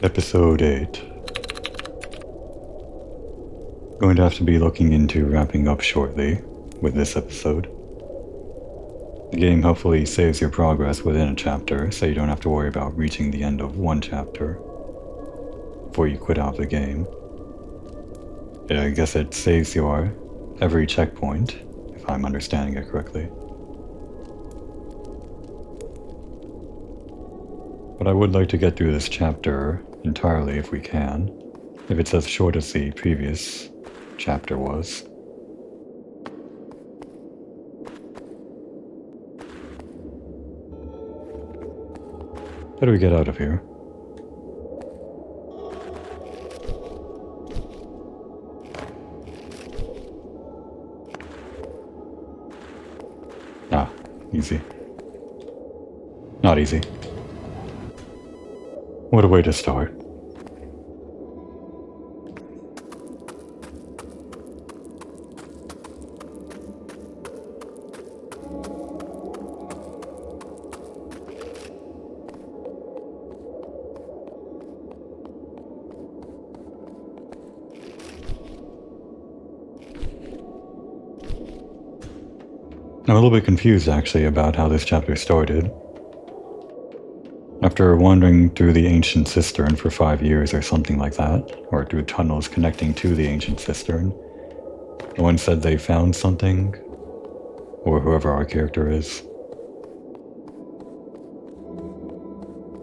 Episode 8. Going to have to be looking into wrapping up shortly with this episode. The game hopefully saves your progress within a chapter, so you don't have to worry about reaching the end of one chapter before you quit out of the game. I guess it saves your every checkpoint, if I'm understanding it correctly. But I would like to get through this chapter entirely if we can, if it's as short as the previous chapter was. How do we get out of here? Ah, easy. Not easy. What a way to start. I'm a little bit confused actually about how this chapter started. After wandering through the ancient cistern for 5 years or something like that, or through tunnels connecting to the ancient cistern, no one said they found something, or whoever our character is.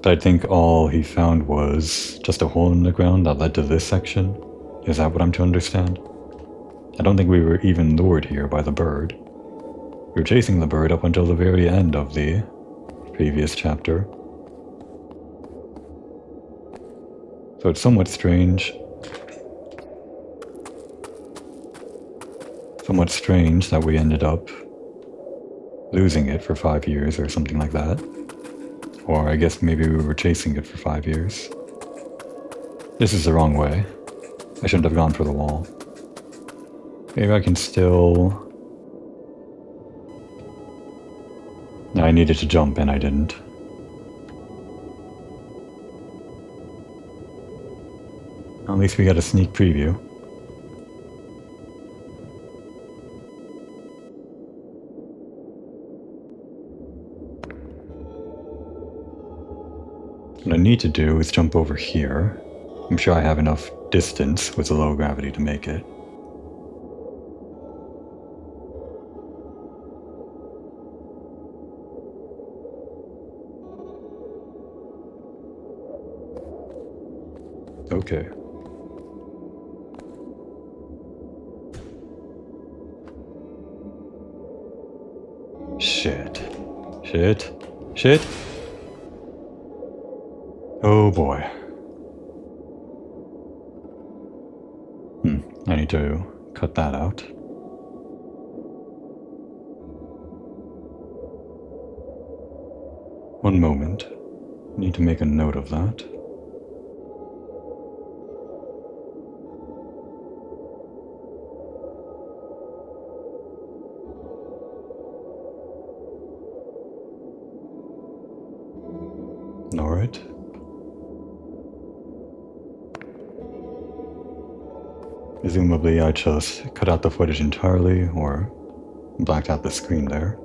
But I think all he found was just a hole in the ground that led to this section. Is that what I'm to understand? I don't think we were even lured here by the bird. We were chasing the bird up until the very end of the previous chapter. So it's somewhat strange. Somewhat strange that we ended up losing it for 5 years or something like that. Or I guess maybe we were chasing it for 5 years. This is the wrong way. I shouldn't have gone for the wall. Maybe I can still... I needed to jump and I didn't. At least we got a sneak preview. What I need to do is jump over here. I'm sure I have enough distance with the low gravity to make it. Okay. Shit. Shit. Shit. Oh boy. I need to cut that out. One moment. Need to make a note of that. Alright. Presumably I just cut out the footage entirely, or blacked out the screen there.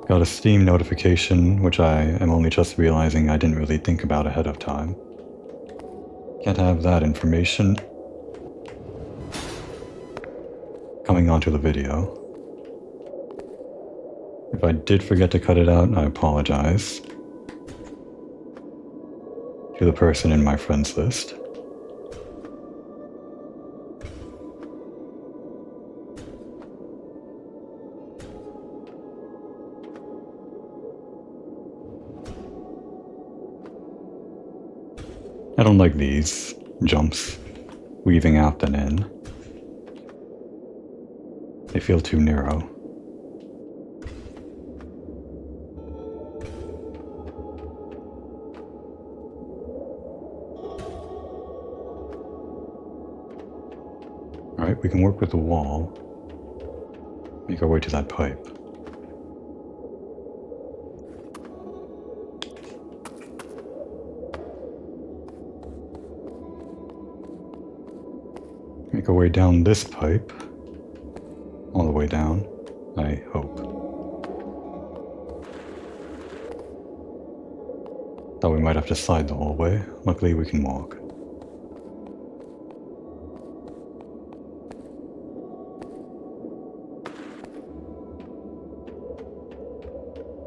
Got a Steam notification, which I am only just realizing I didn't really think about ahead of time. Can't have that information coming onto the video. If I did forget to cut it out, I apologize to the person in my friends list. I don't like these jumps, weaving out and in. They feel too narrow. Alright, we can work with the wall. Make our way to that pipe. Make our way down this pipe. All the way down, I hope. Thought we might have to slide the whole way. Luckily we can walk.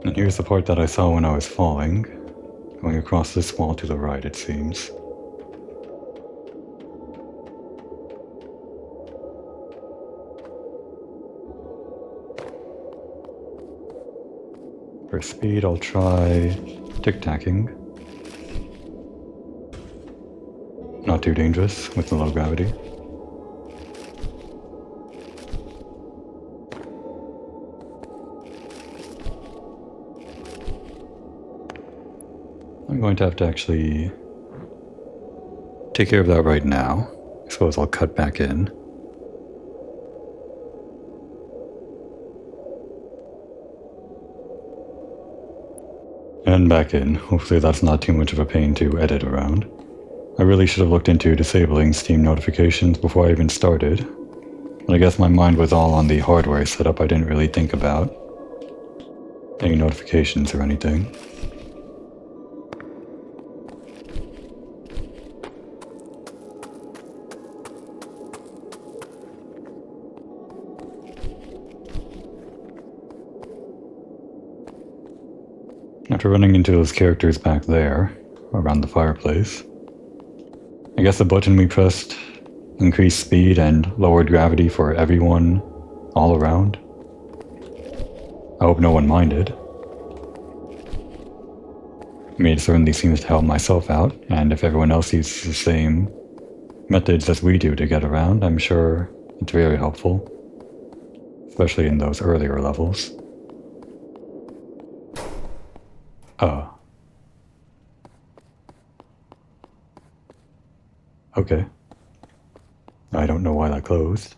And here's the part that I saw when I was falling. Going across this wall to the right, it seems. For speed, I'll try tic-tacking. Not too dangerous with the low gravity. I'm going to have to actually take care of that right now. I suppose I'll cut back in. And back in. Hopefully that's not too much of a pain to edit around. I really should have looked into disabling Steam notifications before I even started. But I guess my mind was all on the hardware setup. I didn't really think about any notifications or anything. After running into those characters back there, around the fireplace, I guess the button we pressed increased speed and lowered gravity for everyone all around. I hope no one minded. I mean, it certainly seems to help myself out, and if everyone else uses the same methods as we do to get around, I'm sure it's very helpful, especially in those earlier levels. Okay. I don't know why that closed.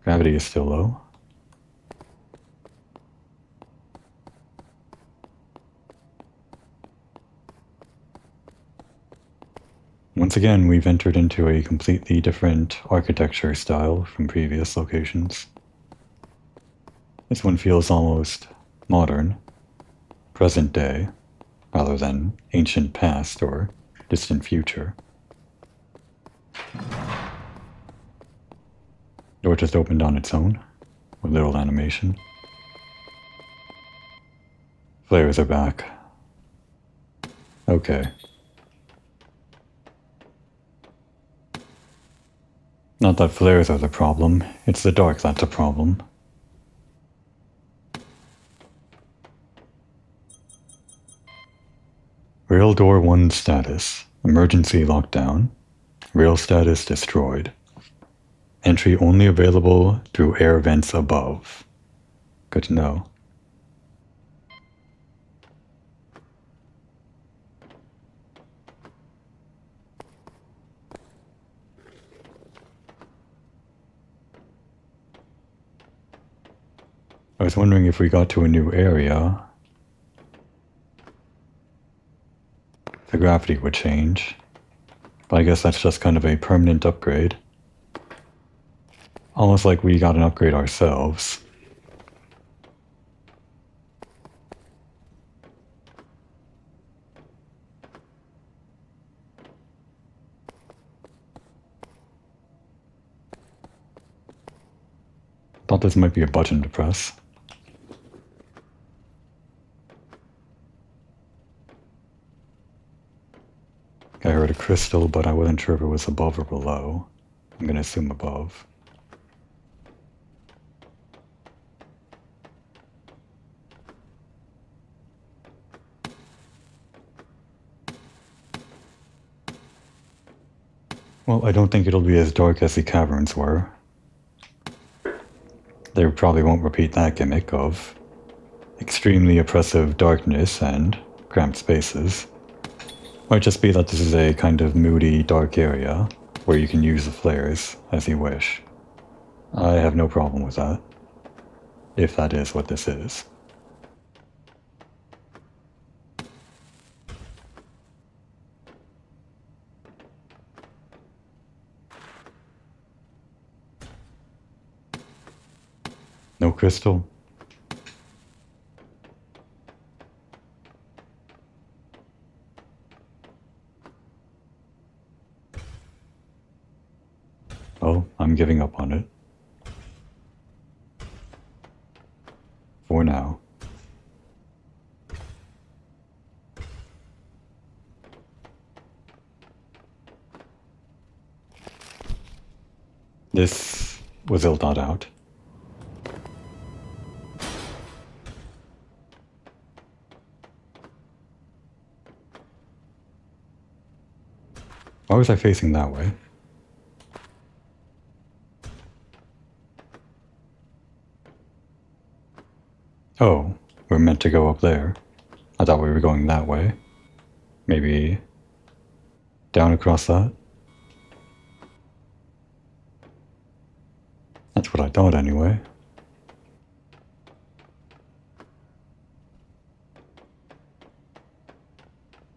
Gravity is still low. Once again, we've entered into a completely different architecture style from previous locations. This one feels almost modern, present day, rather than ancient past or distant future. Door just opened on its own, with little animation. Flares are back. Okay. Not that flares are the problem, it's the dark that's a problem. Rail Door 1 status. Emergency lockdown. Rail status destroyed. Entry only available through air vents above. Good to know. I was wondering if we got to a new area, the gravity would change, but I guess that's just kind of a permanent upgrade. Almost like we got an upgrade ourselves. Thought this might be a button to press. I heard a crystal, but I wasn't sure if it was above or below. I'm gonna assume above. Well, I don't think it'll be as dark as the caverns were. They probably won't repeat that gimmick of extremely oppressive darkness and cramped spaces. Might just be that this is a kind of moody, dark area where you can use the flares as you wish. I have no problem with that, if that is what this is. No crystal? Well, I'm giving up on it. For now. This was ill thought out. Why was I facing that way? Oh, we're meant to go up there. I thought we were going that way. Maybe down across that? That's what I thought anyway.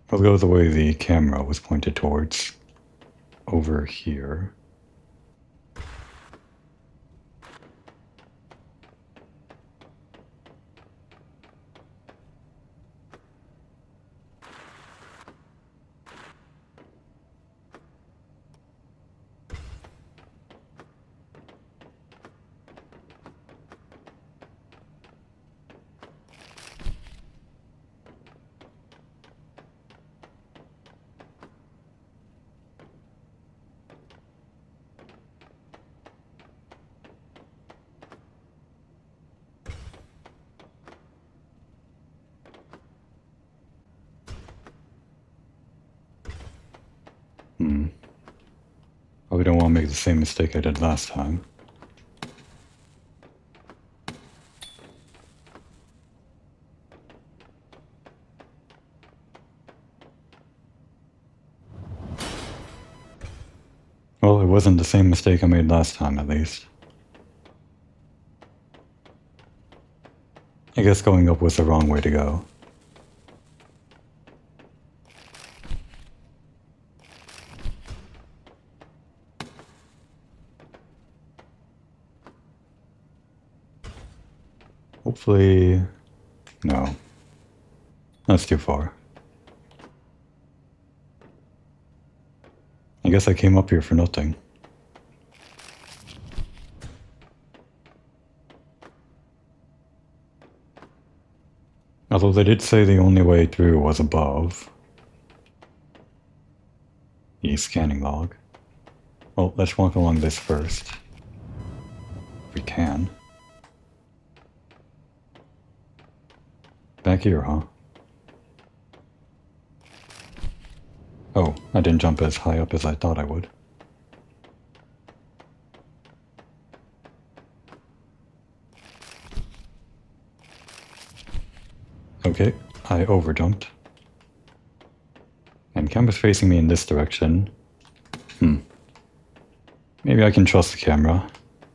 We'll go the way the camera was pointed towards. Over here. Probably don't want to make the same mistake I did last time. Well, it wasn't the same mistake I made last time, at least. I guess going up was the wrong way to go. Hopefully... no. That's too far. I guess I came up here for nothing. Although they did say the only way through was above. The scanning log. Well, let's walk along this first. If we can. Back here, huh? Oh, I didn't jump as high up as I thought I would. Okay, I overjumped. And camera's facing me in this direction. Maybe I can trust the camera.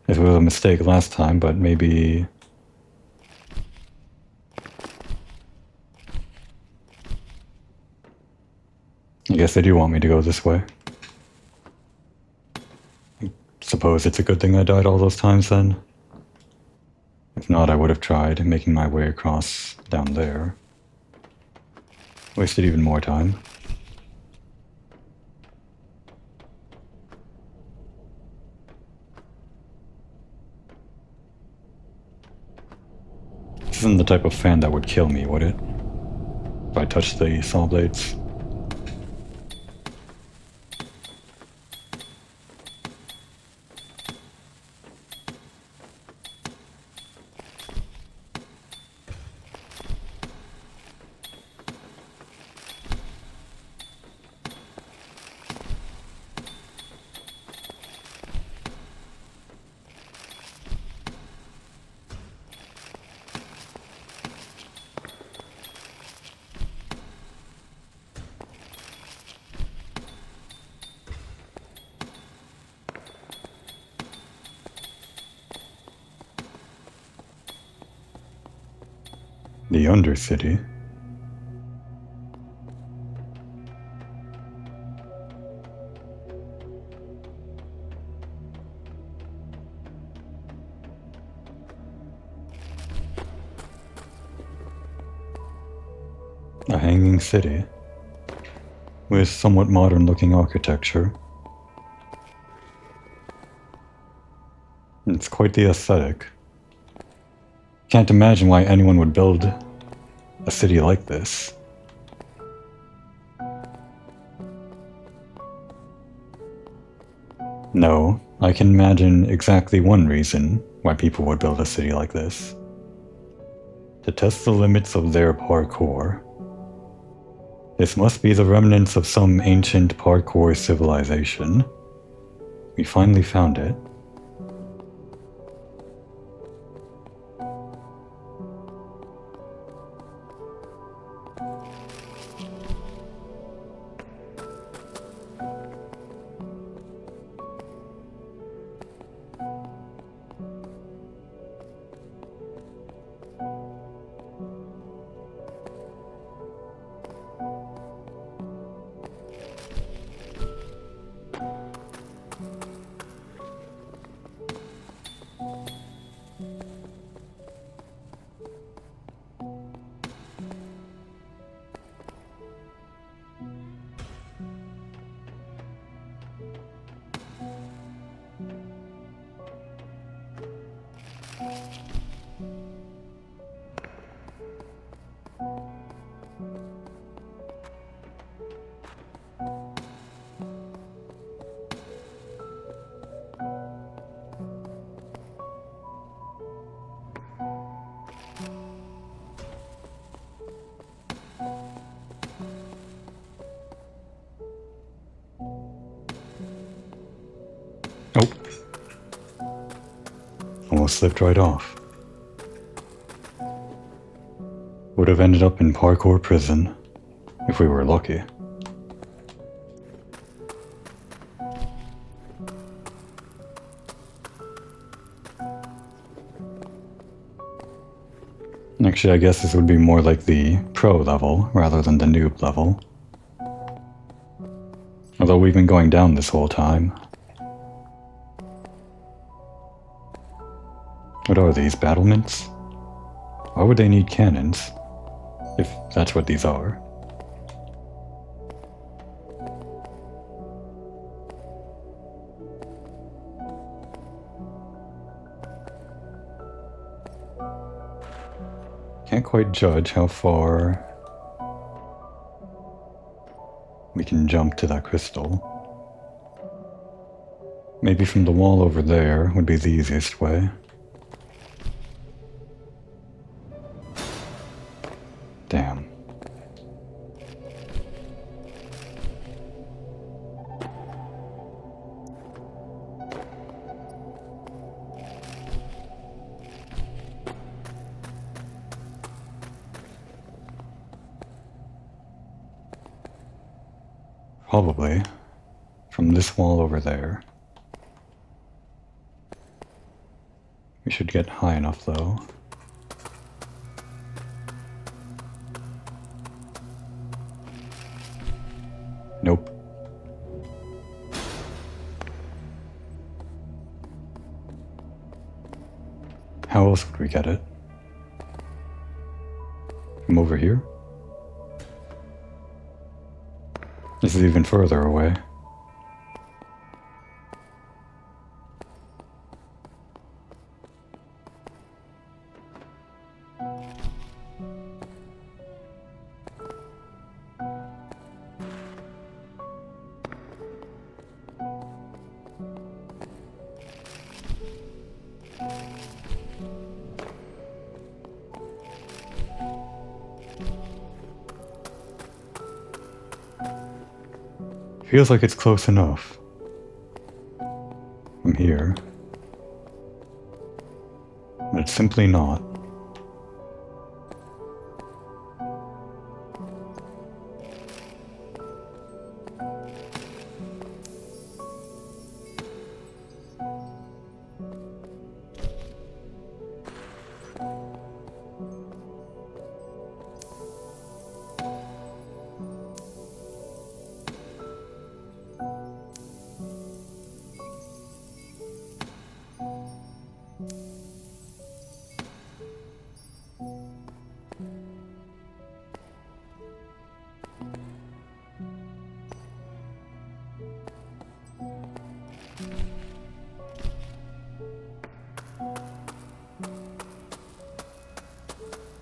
It was a mistake last time, but maybe... I guess they do want me to go this way. I suppose it's a good thing I died all those times then. If not, I would have tried making my way across down there. Wasted even more time. This isn't the type of fan that would kill me, would it? If I touched the saw blades. The Undercity? A hanging city with somewhat modern-looking architecture. It's quite the aesthetic. Can't imagine why anyone would build a city like this. No, I can imagine exactly one reason why people would build a city like this. To test the limits of their parkour. This must be the remnants of some ancient parkour civilization. We finally found it. Oh. Almost slipped right off. Would have ended up in parkour prison if we were lucky. Actually, I guess this would be more like the pro level rather than the noob level. Although we've been going down this whole time. What are these, battlements? Why would they need cannons? If that's what these are. Can't quite judge how far we can jump to that crystal. Maybe from the wall over there would be the easiest way. Damn. Probably from this wall over there. We should get high enough though. Nope. How else would we get it? From over here? This is even further away. Feels like it's close enough. From here. But it's simply not.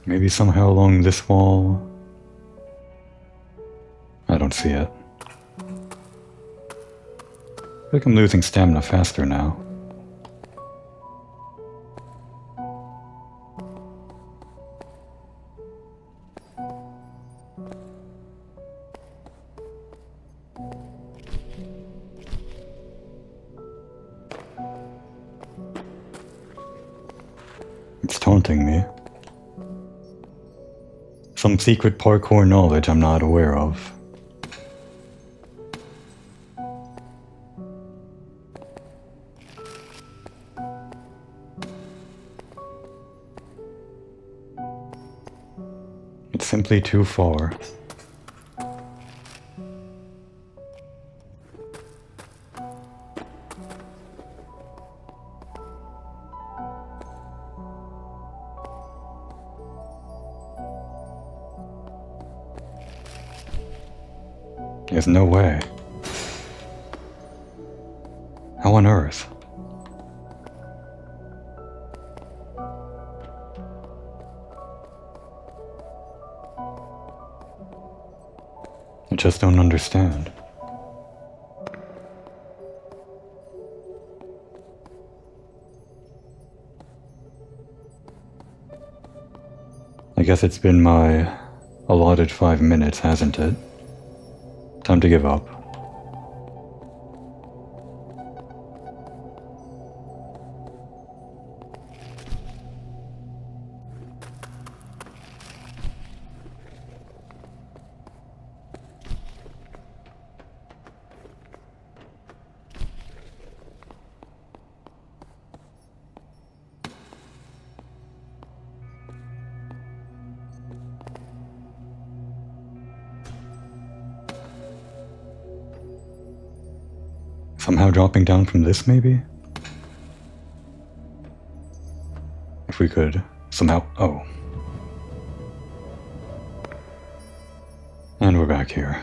Maybe somehow along this wall? I don't see it. I think I'm losing stamina faster now. It's taunting me. Some secret parkour knowledge I'm not aware of. It's simply too far. There's no way. How on earth? I just don't understand. I guess it's been my allotted 5 minutes, hasn't it? Time to give up. Somehow dropping down from this, maybe? If we could somehow... Oh. And we're back here.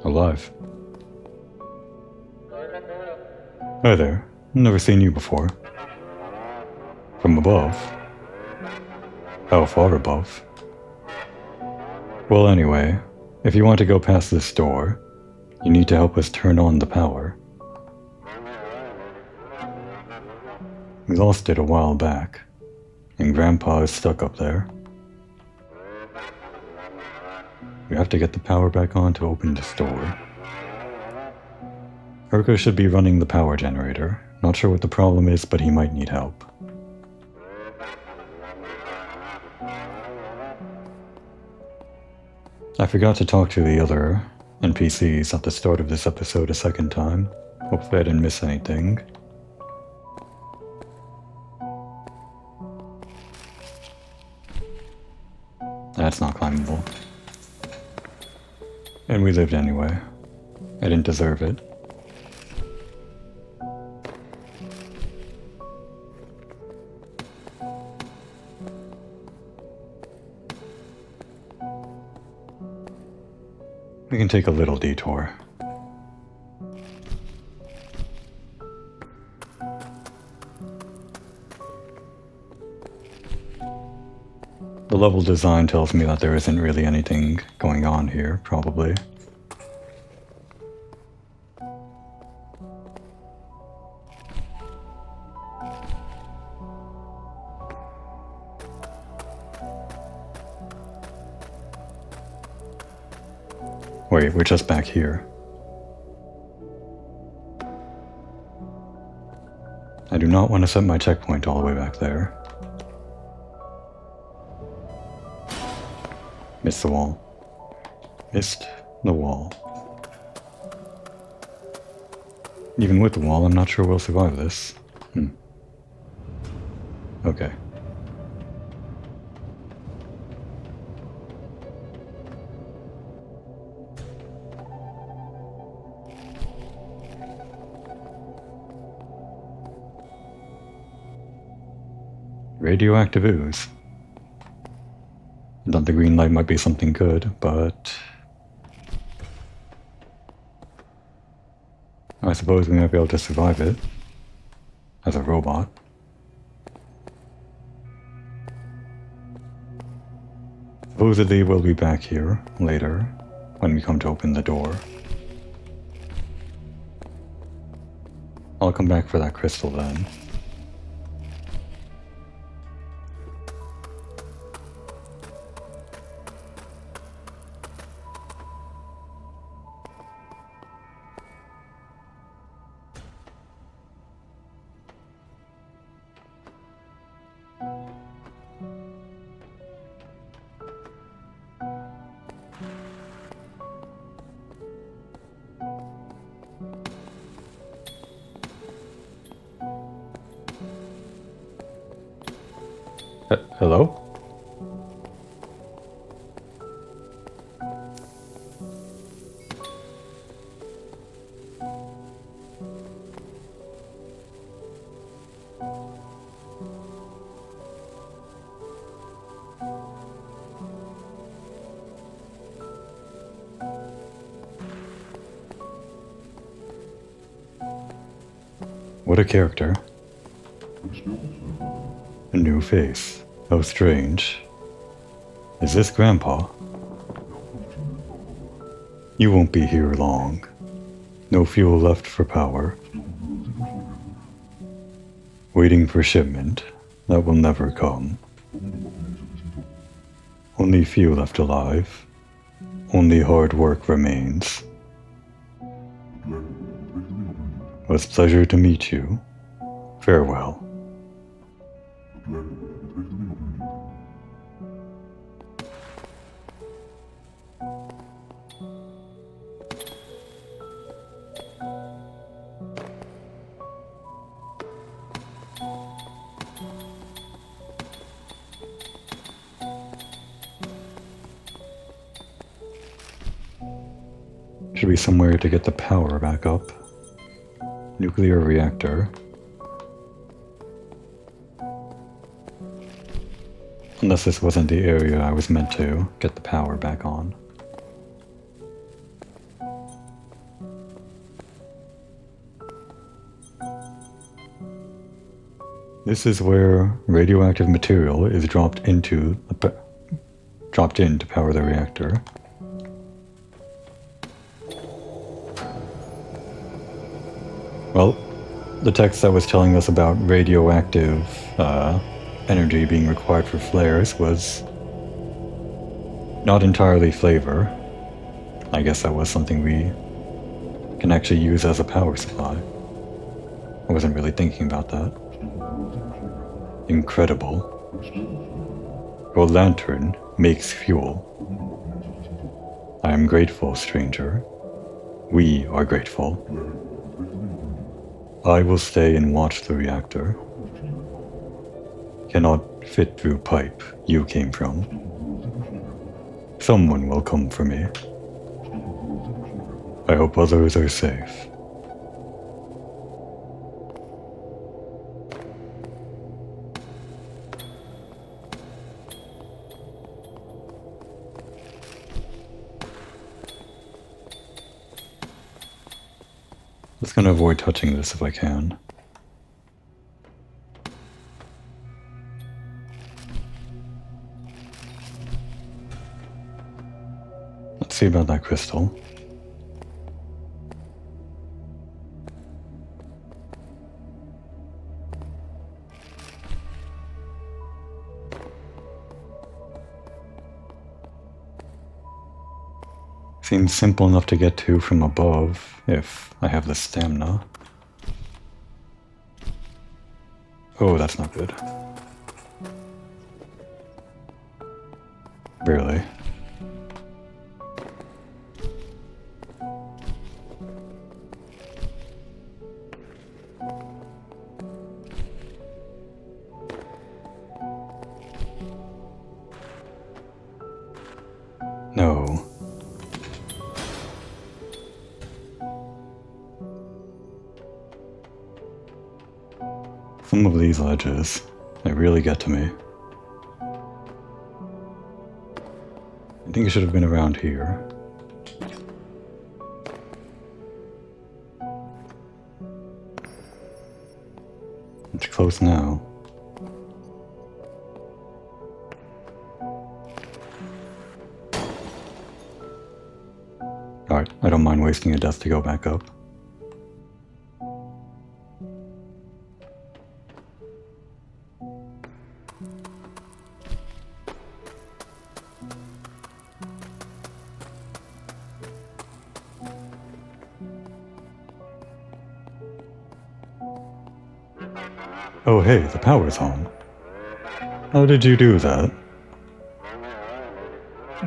Alive. Hi there. Never seen you before. From above? How far above? Well, anyway, if you want to go past this door, you need to help us turn on the power. We lost it a while back, and Grandpa is stuck up there. We have to get the power back on to open this door. Urko should be running the power generator. Not sure what the problem is, but he might need help. I forgot to talk to the other NPCs at the start of this episode a second time. Hopefully I didn't miss anything. That's not climbable. And we lived anyway. I didn't deserve it. We can take a little detour. The level design tells me that there isn't really anything going on here, probably. Wait, we're just back here. I do not want to set my checkpoint all the way back there. Missed the wall. Missed the wall. Even with the wall, I'm not sure we'll survive this. Okay. Radioactive ooze. Thought the green light might be something good, but I suppose we might be able to survive it as a robot. Supposedly we'll be back here later when we come to open the door. I'll come back for that crystal then. Hello? What a character. A new face. How strange. Is this Grandpa? You won't be here long. No fuel left for power. Waiting for shipment. That will never come. Only few left alive. Only hard work remains. It was a pleasure to meet you. Farewell. Should be somewhere to get the power back up. Nuclear reactor. Unless this wasn't the area I was meant to get the power back on. This is where radioactive material is dropped in to power the reactor. Well, the text that was telling us about radioactive energy being required for flares was not entirely flavor. I guess that was something we can actually use as a power supply. I wasn't really thinking about that. Incredible. Your lantern makes fuel. I am grateful, stranger. We are grateful. I will stay and watch the reactor. Cannot fit through pipe you came from. Someone will come for me. I hope others are safe. Just gonna avoid touching this if I can. Let's see about that crystal. Seems simple enough to get to from above, if I have the stamina. Oh, that's not good. Barely. Some of these ledges, they really get to me. I think it should have been around here. It's close now. Alright, I don't mind wasting a death to go back up. Oh hey, the power's on. How did you do that?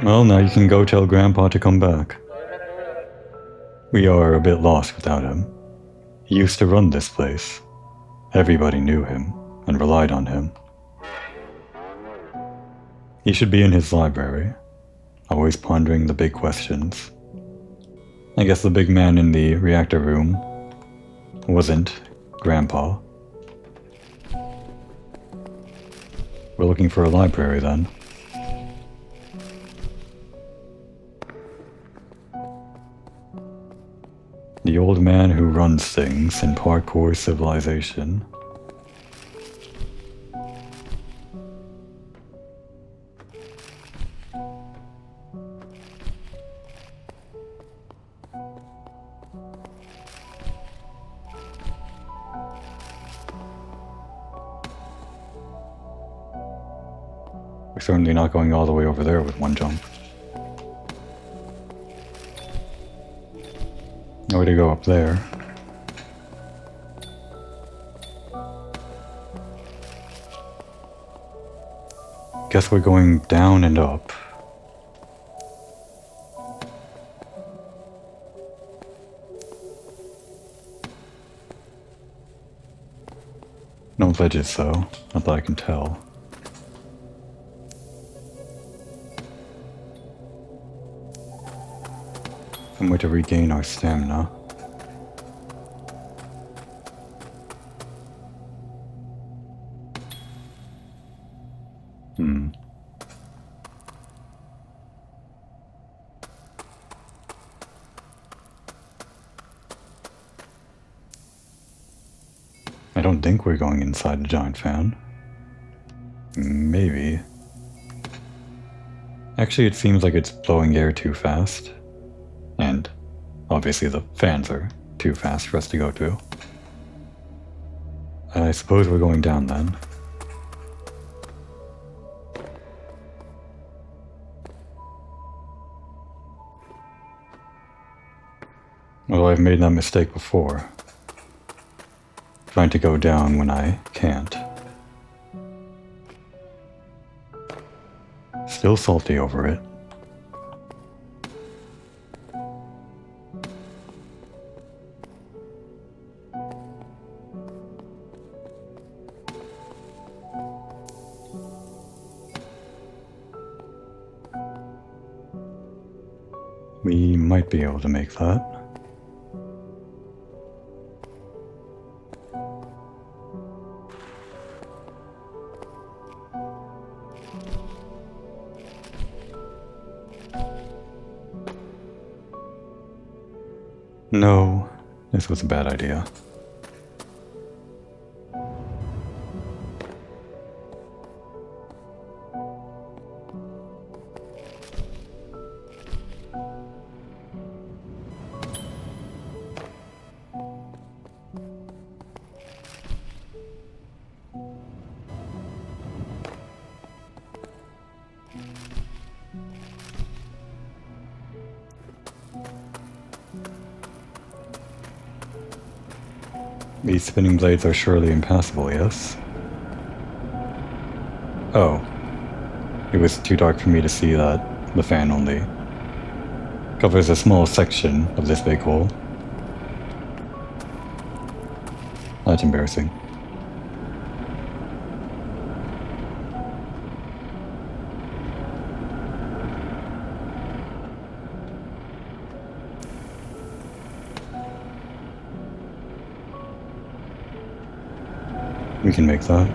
Well, now you can go tell Grandpa to come back. We are a bit lost without him. He used to run this place. Everybody knew him and relied on him. He should be in his library, always pondering the big questions. I guess the big man in the reactor room wasn't Grandpa. We're looking for a library then. The old man who runs things in Parkour civilization. We're certainly not going all the way over there with one jump. No way to go up there. Guess we're going down and up. No ledges though, not that I can tell. Somewhere to regain our stamina. I don't think we're going inside the giant fan. Maybe. Actually, it seems like it's blowing air too fast. And obviously the fans are too fast for us to go to. I suppose we're going down then. Well, I've made that mistake before. Trying to go down when I can't. Still salty over it. We might be able to make that. No, this was a bad idea. These spinning blades are surely impassable, yes? Oh. It was too dark for me to see that the fan only covers a small section of this big hole. That's embarrassing. We can make that.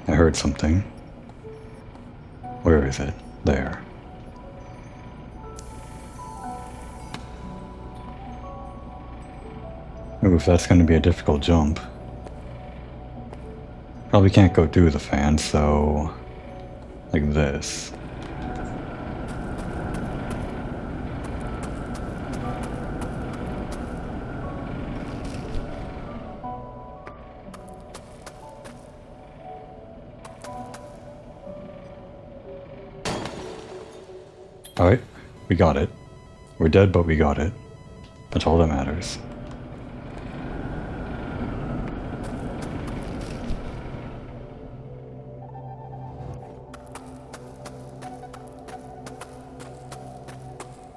I heard something. Where is it? There. Oof, that's going to be a difficult jump. Probably can't go through the fan, so... like this. Alright, we got it. We're dead, but we got it. That's all that matters.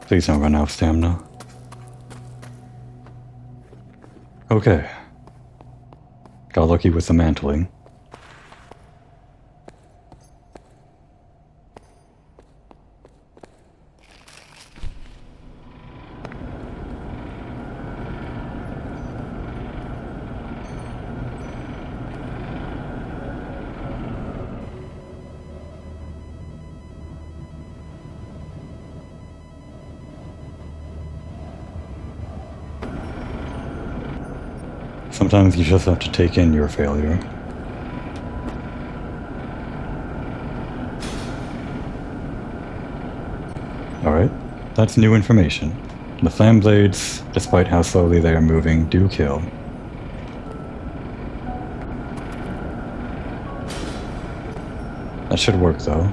Please don't run out of stamina. Okay. Got lucky with the mantling. Sometimes you just have to take in your failure. Alright, that's new information. The flame blades, despite how slowly they are moving, do kill. That should work though.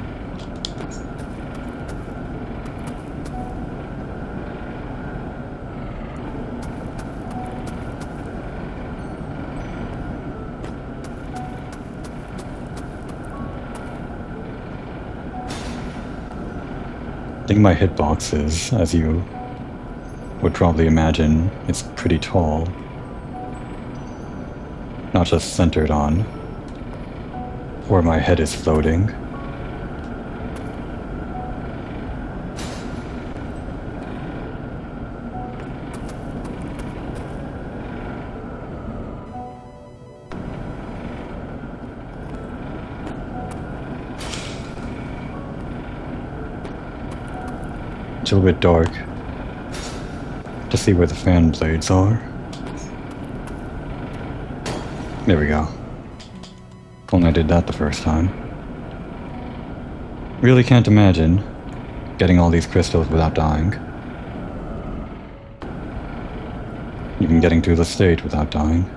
I think my hitbox is, as you would probably imagine, it's pretty tall. Not just centered on where my head is floating. It's a little bit dark to see where the fan blades are. There we go. If only I did that the first time. Really can't imagine getting all these crystals without dying. Even getting through the stage without dying.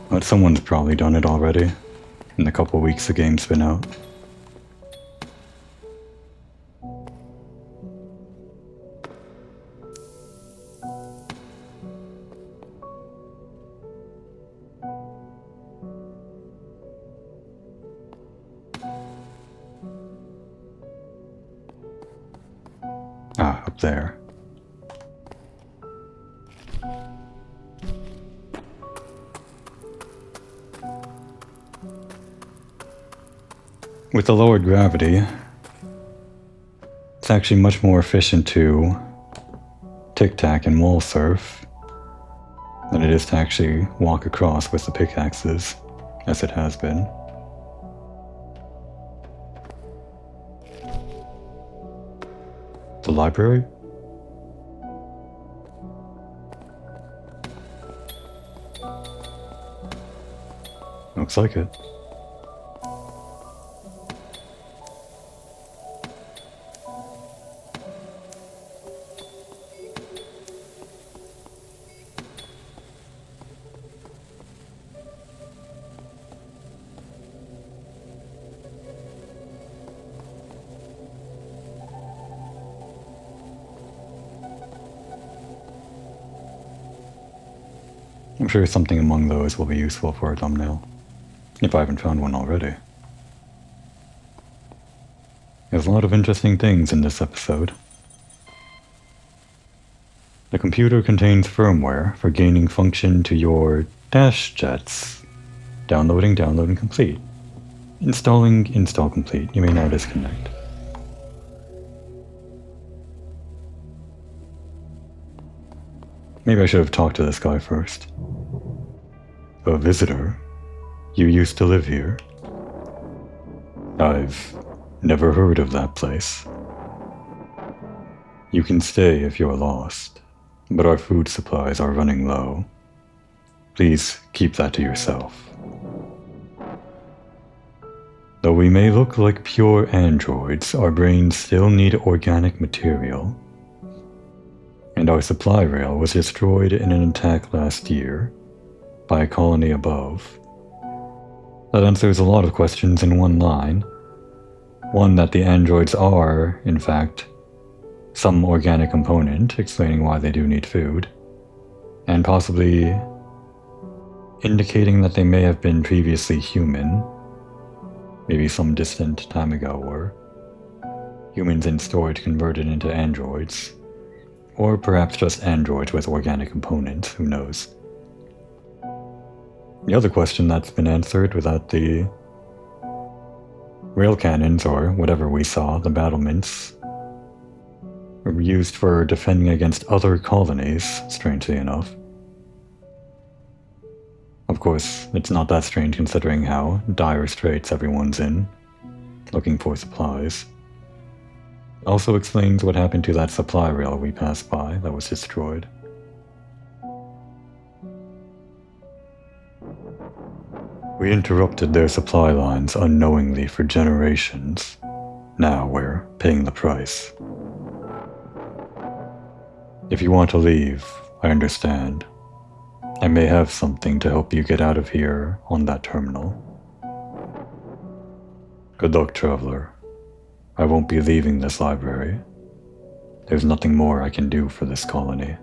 But someone's probably done it already, in the couple weeks the game's been out. Ah, up there. With the lowered gravity, it's actually much more efficient to tic-tac and wall surf than it is to actually walk across with the pickaxes, as it has been. The library? Looks like it. I'm sure something among those will be useful for a thumbnail. if I haven't found one already. There's a lot of interesting things in this episode. The computer contains firmware for gaining function to your dash jets. Downloading complete. Installing install complete. You may now disconnect. Maybe I should have talked to this guy first. A visitor? You used to live here? I've never heard of that place. You can stay if you're lost, but our food supplies are running low. Please keep that to yourself. Though we may look like pure androids, our brains still need organic material. And our supply rail was destroyed in an attack last year by a colony above. That answers a lot of questions in one line. One, that the androids are, in fact, some organic component, explaining why they do need food, and possibly indicating that they may have been previously human, maybe some distant time ago, or humans in storage converted into androids, or perhaps just androids with organic components, who knows. The other question that's been answered without the rail cannons, or whatever we saw, the battlements, were used for defending against other colonies, strangely enough. Of course, it's not that strange considering how dire straits everyone's in, looking for supplies. Also explains what happened to that supply rail we passed by that was destroyed. We interrupted their supply lines unknowingly for generations. Now we're paying the price. If you want to leave, I understand. I may have something to help you get out of here on that terminal. Good luck, traveler. I won't be leaving this library. There's nothing more I can do for this colony.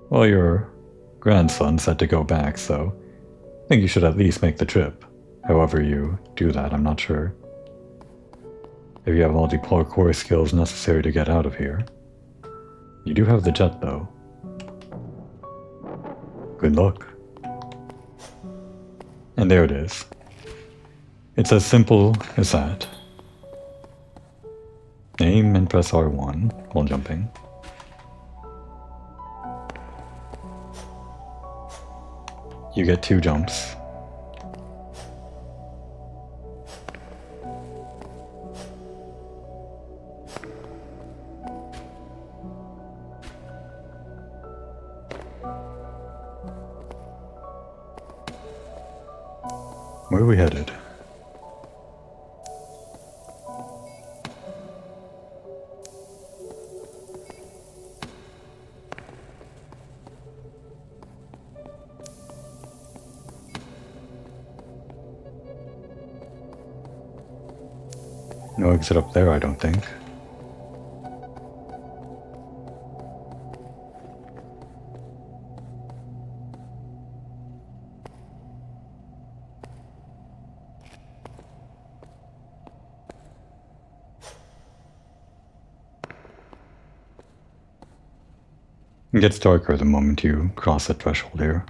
Well, your grandson said to go back, so I think you should at least make the trip. However you do that, I'm not sure. If you have all the parkour skills necessary to get out of here. You do have the jet, though. Good luck. And there it is. It's as simple as that. Aim and press R1 while jumping. You get 2 jumps. Where are we headed? No exit up there, I don't think. It gets darker the moment you cross the threshold here.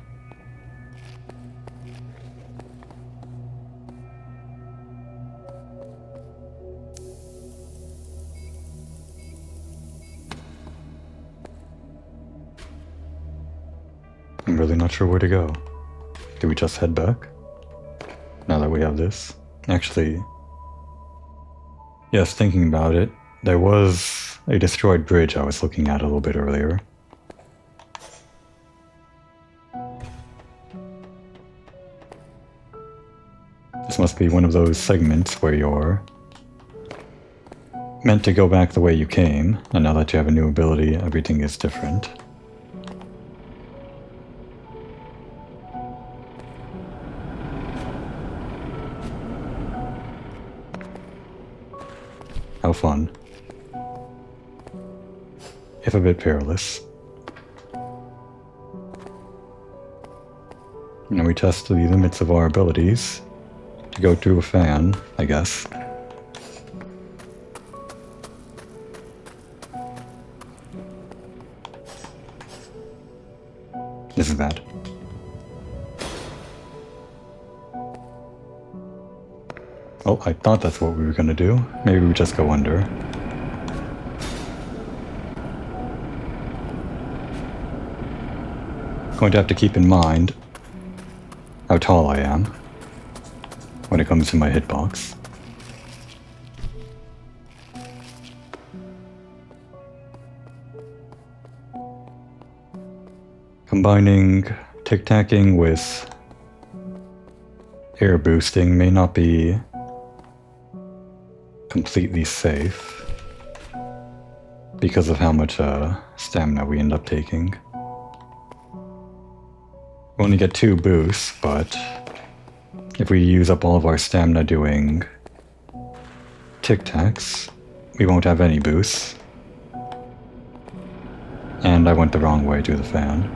I'm really not sure where to go. Do we just head back? Now that we have this? Actually, yes, thinking about it, there was a destroyed bridge I was looking at a little bit earlier. This must be one of those segments where you're meant to go back the way you came, and now that you have a new ability, everything is different. How fun. If a bit perilous. And we test the limits of our abilities to go through a fan, I guess. This is bad. Oh, I thought that's what we were gonna do. Maybe we just go under. Going to have to keep in mind how tall I am when it comes to my hitbox. Combining tic-tacking with air boosting may not be completely safe because of how much stamina we end up taking. We only get 2 boosts, but if we use up all of our stamina doing tic-tacs, we won't have any boosts. And I went the wrong way to the fan.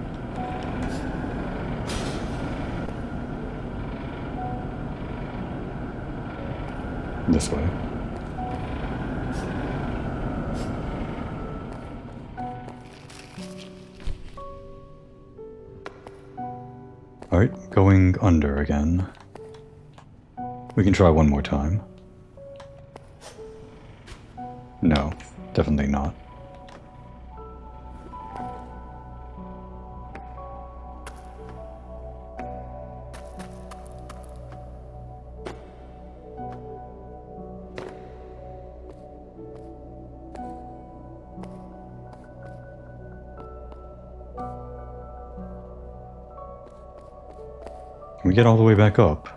This way. Alright, going under again. We can try one more time. No, definitely not. Can we get all the way back up?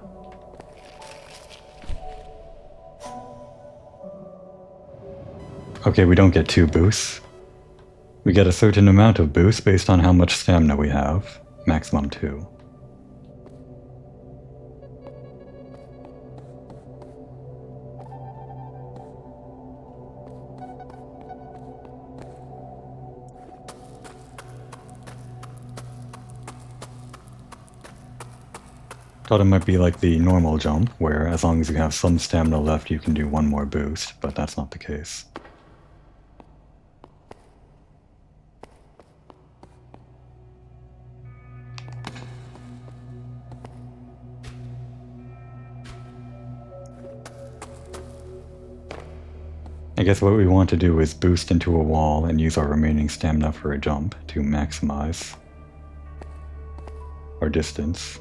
Okay, we don't get 2 boosts. We get a certain amount of boost based on how much stamina we have. Maximum 2. Thought it might be like the normal jump, where as long as you have some stamina left you can do 1 more boost, but that's not the case. I guess what we want to do is boost into a wall and use our remaining stamina for a jump to maximize our distance.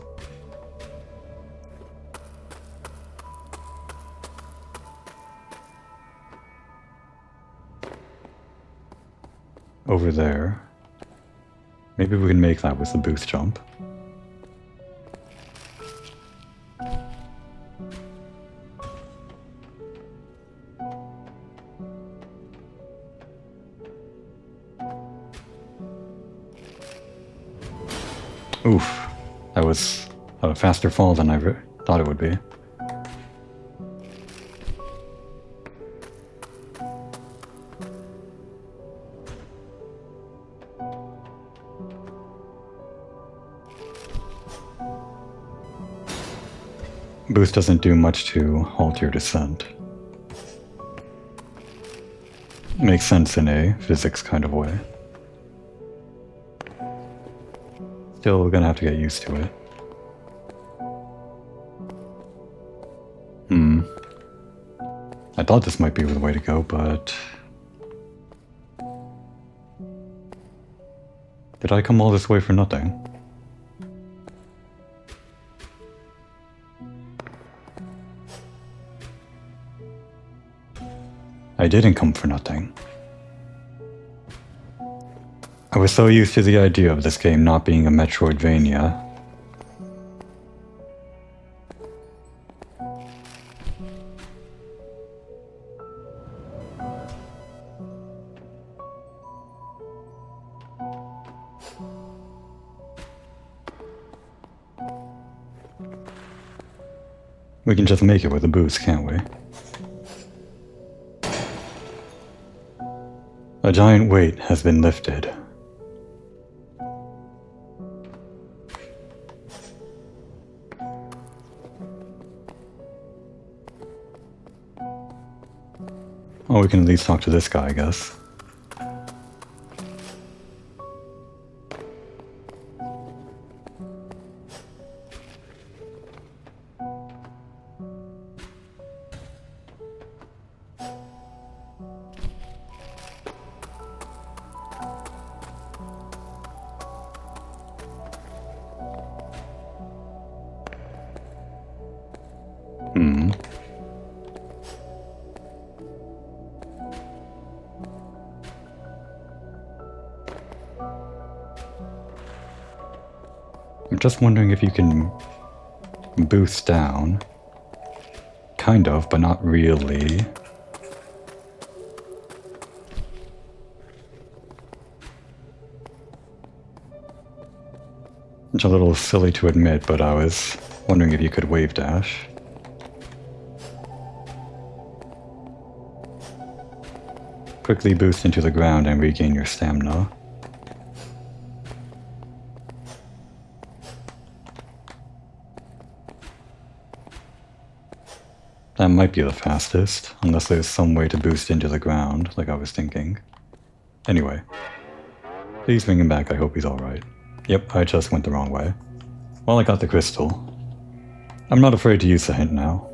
Over there. Maybe we can make that with the boost jump. Oof. That was a faster fall than I thought it would be. Boost doesn't do much to halt your descent. Makes sense in a physics kind of way. Still gonna have to get used to it. I thought this might be the way to go, but... Did I come all this way for nothing? I didn't come for nothing. I was so used to the idea of this game not being a Metroidvania. We can just make it with a boost, can't we? A giant weight has been lifted. Oh, we can at least talk to this guy, I guess. I'm just wondering if you can boost down. Kind of, but not really. It's a little silly to admit, but I was wondering if you could wave dash. Quickly boost into the ground and regain your stamina. That might be the fastest, unless there's some way to boost into the ground, like I was thinking. Anyway, please bring him back, I hope he's alright. Yep, I just went the wrong way. Well, I got the crystal. I'm not afraid to use the hint now.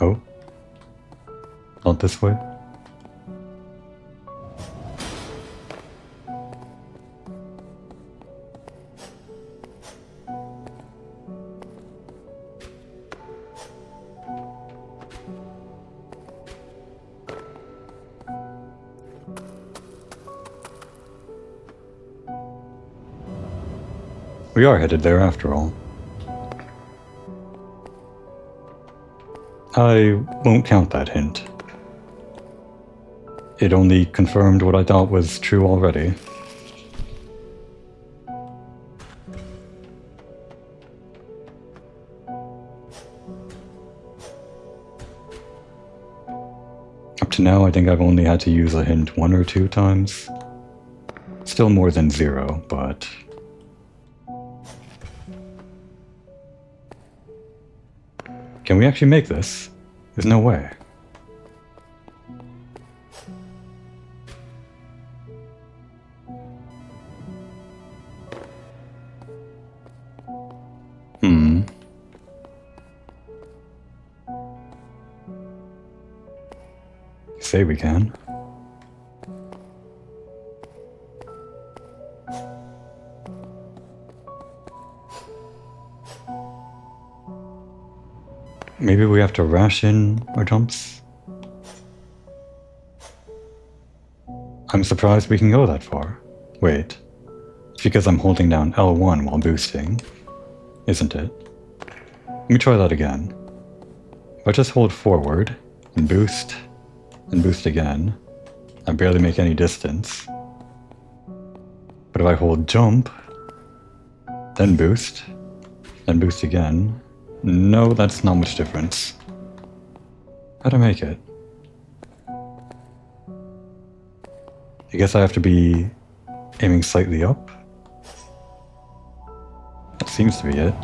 Oh? Not this way? We are headed there after all. I won't count that hint. It only confirmed what I thought was true already. Up to now, I think I've only had to use a hint 1 or 2 times. Still more than 0, but... Can we actually make this? There's no way. Say we can. Maybe we have to ration our jumps? I'm surprised we can go that far. Wait. It's because I'm holding down L1 while boosting, isn't it? Let me try that again. If I just hold forward, and boost again, I barely make any distance. But if I hold jump, then boost again, no, that's not much difference. How'd I make it? I guess I have to be aiming slightly up? That seems to be it.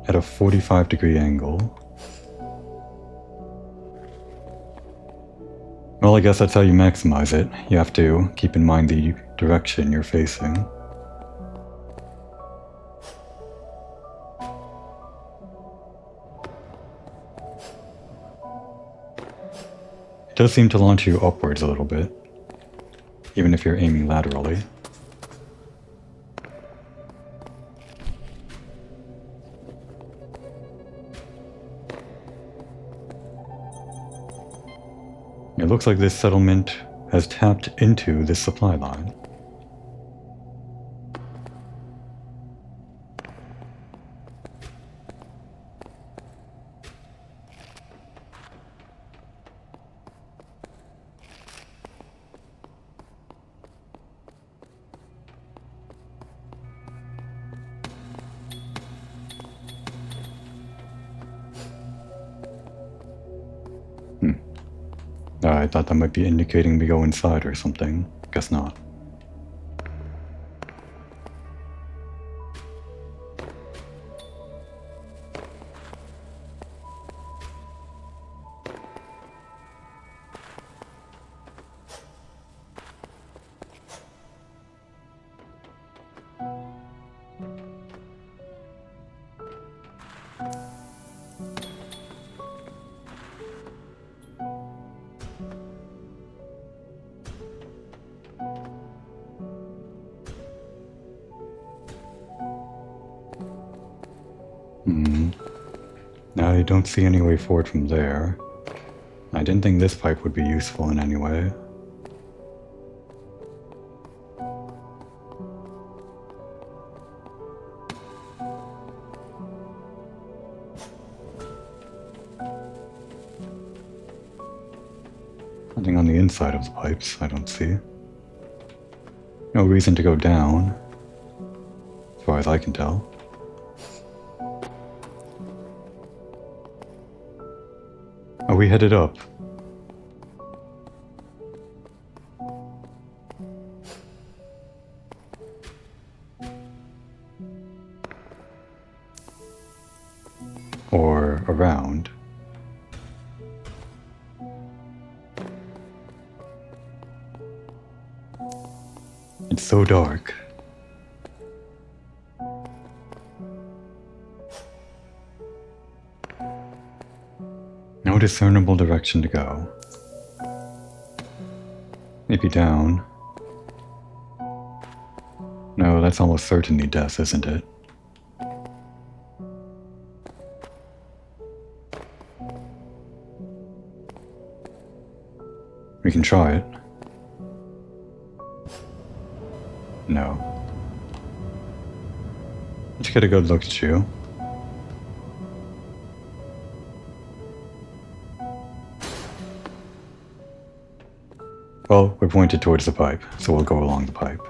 At a 45-degree angle. Well, I guess that's how you maximize it. You have to keep in mind the direction you're facing. It does seem to launch you upwards a little bit, even if you're aiming laterally. It looks like this settlement has tapped into this supply line. I thought that might be indicating we go inside or something. Guess not. I don't see any way forward from there. I didn't think this pipe would be useful in any way. Nothing on the inside of the pipes, I don't see. No reason to go down, as far as I can tell. Are we headed up? Or around? It's so dark. No discernible direction to go. Maybe down. No, that's almost certainly death, isn't it? We can try it. No. Let's get a good look at you. Well, we're pointed towards the pipe, so we'll go along the pipe.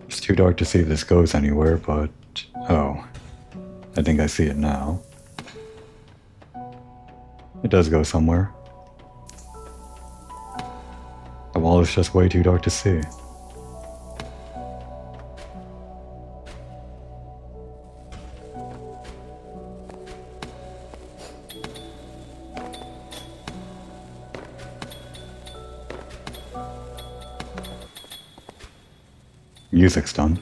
It's too dark to see if this goes anywhere, but... oh. I think I see it now. It does go somewhere. The wall is just way too dark to see. Music's done.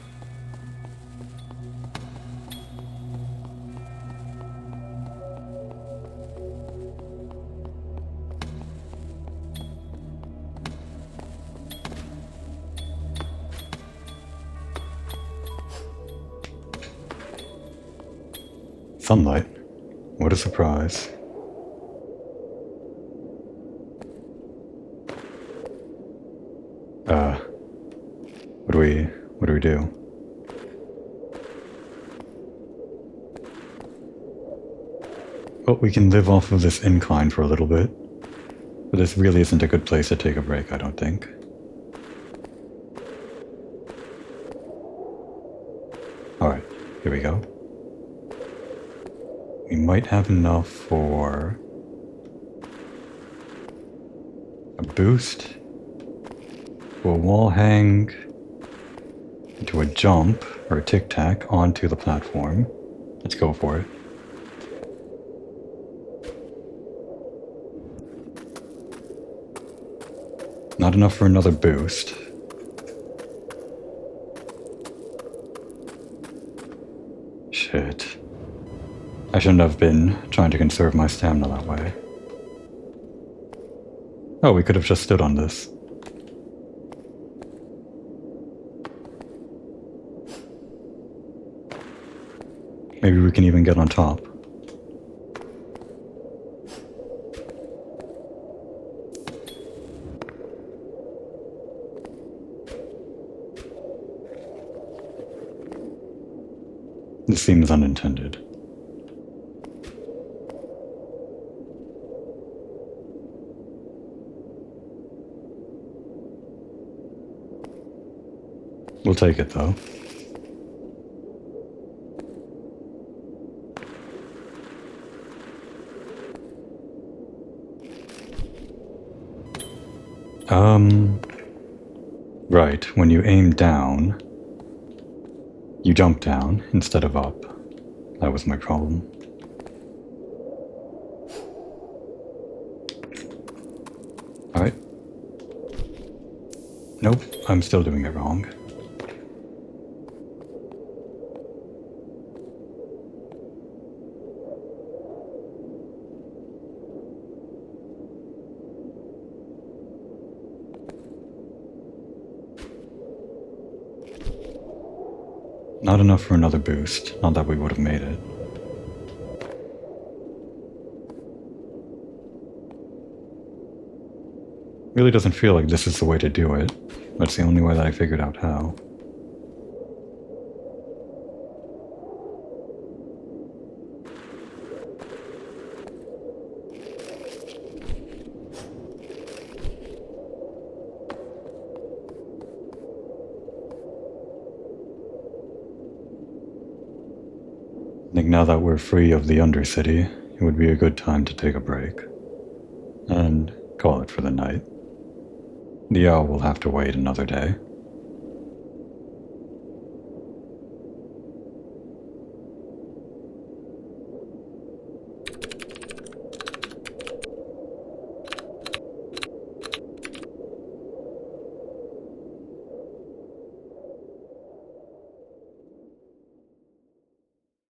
Sunlight. What a surprise. What do we do? Well, we can live off of this incline for a little bit. But this really isn't a good place to take a break, I don't think. Alright, here we go. We might have enough for a boost, to a wall hang, to a jump, or a tic-tac onto the platform. Let's go for it. Not enough for another boost. Shit. I shouldn't have been trying to conserve my stamina that way. Oh, we could have just stood on this. Maybe we can even get on top. This seems unintended. We'll take it, though. Right, when you aim down, you jump down instead of up. That was my problem. Alright. Nope, I'm still doing it wrong. Not enough for another boost, not that we would have made it. Really doesn't feel like this is the way to do it. That's the only way that I figured out how. I think now that we're free of the Undercity, it would be a good time to take a break. And call it for the night. The owl will have to wait another day.